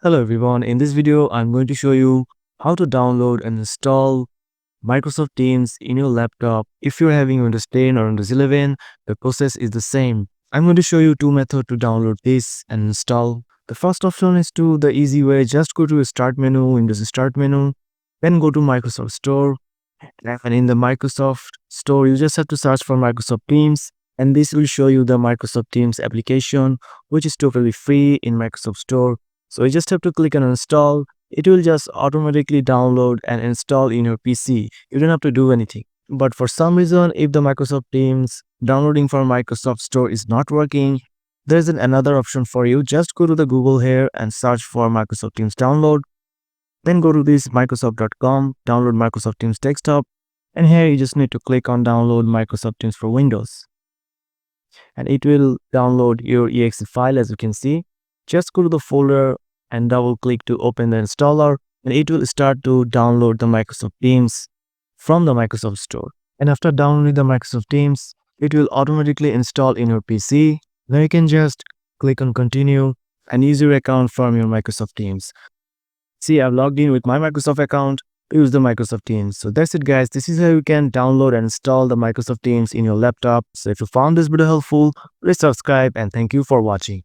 Hello everyone, in this video I'm going to show you how to download and install Microsoft Teams in your laptop. If you're having Windows 10 or Windows 11, the process is the same. I'm going to show you two methods to download this and install. The first option is to the easy way, just go to Start menu, Windows Start menu, then go to Microsoft Store, and in the Microsoft Store you just have to search for Microsoft Teams, and this will show you the Microsoft Teams application, which is totally free in Microsoft Store. So you just have to click on install. It will just automatically download and install in your PC. You don't have to do anything. But for some reason, if the Microsoft Teams downloading from Microsoft Store is not working, there's another option for you. Just go to the Google here and search for Microsoft Teams download. Then go to this Microsoft.com, download Microsoft Teams desktop. And here you just need to click on download Microsoft Teams for Windows. And it will download your exe file, as you can see. Just go to the folder and double click to open the installer, and it will start to download the Microsoft Teams from the Microsoft Store. And after downloading the Microsoft Teams, it will automatically install in your PC. Now you can just click on continue and use your account from your Microsoft Teams. See, I've logged in with my Microsoft account to use the Microsoft Teams. So that's it guys. This is how you can download and install the Microsoft Teams in your laptop. So if you found this video helpful, please subscribe and thank you for watching.